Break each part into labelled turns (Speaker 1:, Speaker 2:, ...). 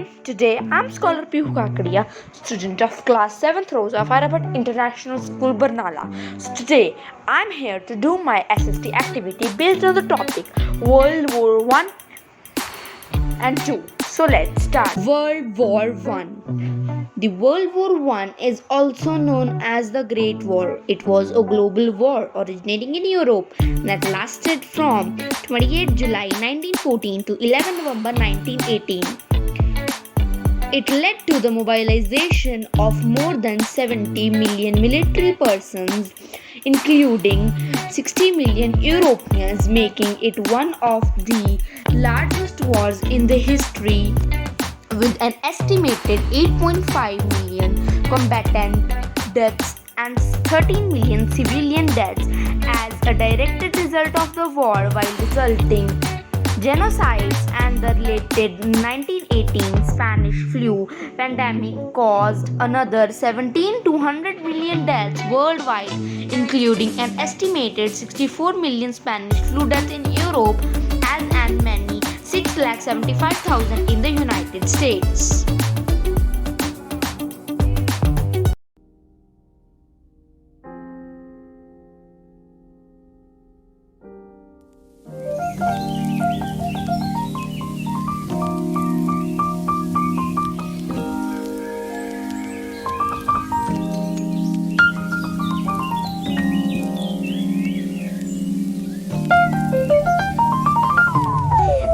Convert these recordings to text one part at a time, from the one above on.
Speaker 1: everyone, today I'm Scholar Pihu Kakadia, student of class 7th Rose of Arabat International School Barnala. So today I'm here to do my SST activity based on the topic World War 1 and 2. So let's start. World War 1. The World War 1 is also known as the Great War. It was a global war originating in Europe that lasted from 28 July 1914 to 11 November 1918. It led to the mobilization of more than 70 million military persons, including 60 million Europeans, making it one of the largest wars in the history, with an estimated 8.5 million combatant deaths and 13 million civilian deaths as a direct result of the war, while resulting genocides and the related 1918 Spanish flu pandemic caused another 17 to 100 million deaths worldwide, including an estimated 64 million Spanish flu deaths in Europe and many 675,000 in the United States.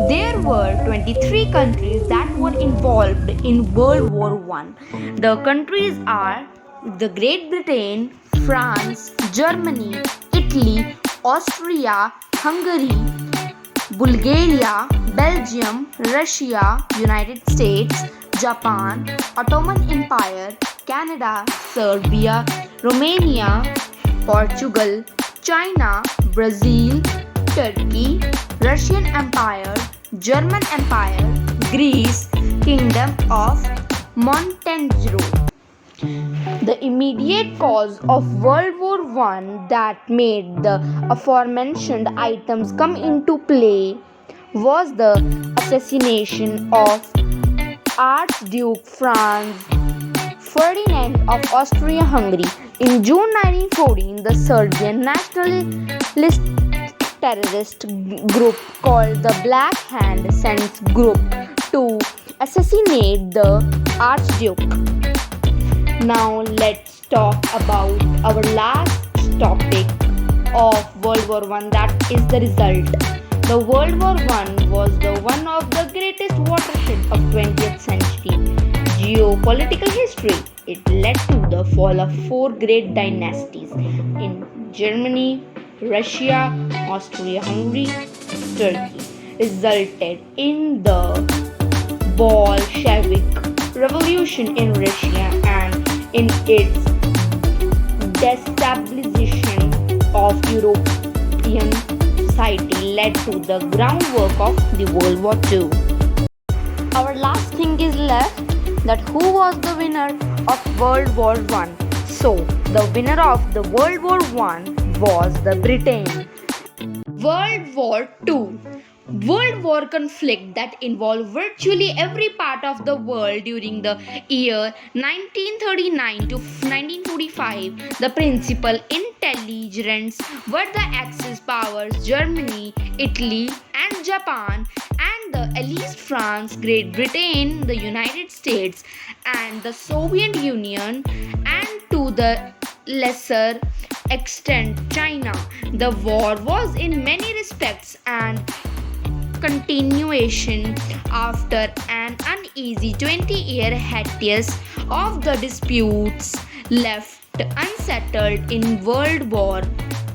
Speaker 1: There were 23 countries that were involved in World War I. The countries are the Great Britain, France, Germany, Italy, Austria, Hungary, Bulgaria, Belgium, Russia, United States, Japan, Ottoman Empire, Canada, Serbia, Romania, Portugal, China, Brazil, Turkey, Russian Empire, German Empire, Greece, Kingdom of Montenegro. The immediate cause of World War I that made the aforementioned items come into play was the assassination of Archduke Franz Ferdinand of Austria-Hungary. In June 1914, the Serbian nationalist terrorist group called the Black Hand sent group to assassinate the Archduke. Now let's talk about our last topic of World War I, that is the result. The World War I was the one of the greatest watershed of 20th century Geo Political History. It led to the fall of four great dynasties in Germany, Russia, Austria-Hungary, Turkey, resulted in the Bolshevik Revolution in Russia and in its destabilization of European society, led to the groundwork of the World War II. Our last thing is left, that who was the winner of World War I? So, the winner of the World War I was the Britain. World War II. World War conflict that involved virtually every part of the world during the year 1939 to 1945. The principal belligerents were the Axis powers Germany, Italy, and Japan, and the Allies France, Great Britain, the United States, and the Soviet Union, and to the lesser extent China. The war was in many respects and continuation after an uneasy 20-year hiatus of the disputes left unsettled in World War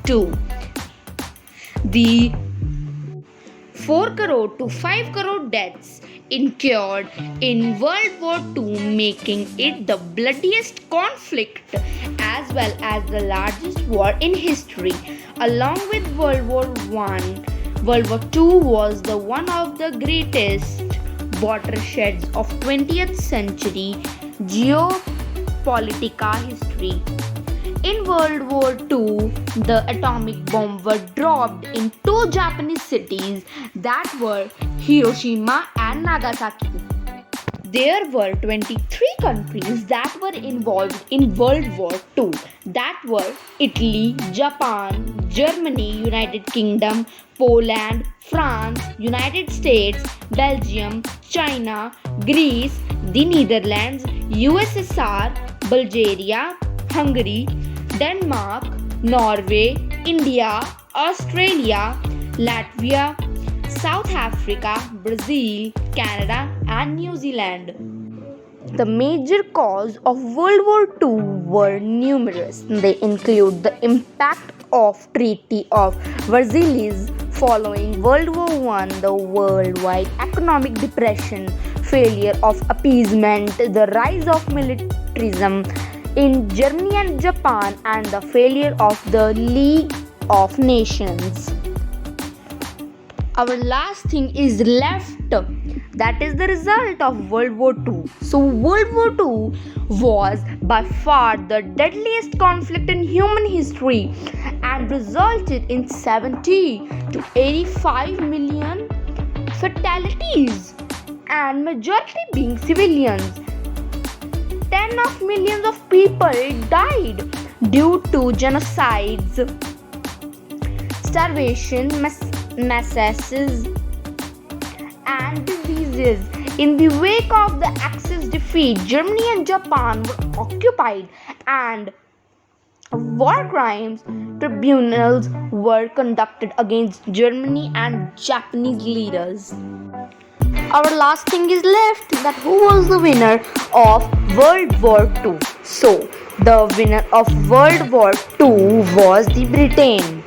Speaker 1: II. The 4 crore to 5 crore deaths incurred in World War II, making it the bloodiest conflict as well as the largest war in history. Along with World War I, World War II was the one of the greatest watersheds of 20th century geopolitical history. In World War II, the atomic bomb was dropped in two Japanese cities that were Hiroshima and Nagasaki. There were 23 countries that were involved in World War II. That were Italy, Japan, Germany, United Kingdom, Poland, France, United States, Belgium, China, Greece, the Netherlands, USSR, Bulgaria, Hungary, Denmark, Norway, India, Australia, Latvia, South Africa, Brazil, Canada, and New Zealand. The major causes of World War II were numerous. They include the impact of Treaty of Versailles following World War I, the worldwide economic depression, failure of appeasement, the rise of militarism in Germany and Japan, and the failure of the League of Nations. Our last thing is left, that is the result of World War II. So World War II was by far the deadliest conflict in human history and resulted in 70 to 85 million fatalities, and majority being civilians. 10 of millions of people died due to genocides, starvation, massacres, and diseases. In the wake of the Axis defeat, Germany and Japan were occupied, and war crimes tribunals were conducted against Germany and Japanese leaders. Our last thing is left, that who was the winner of World War II. So the winner of World War II was the Britain.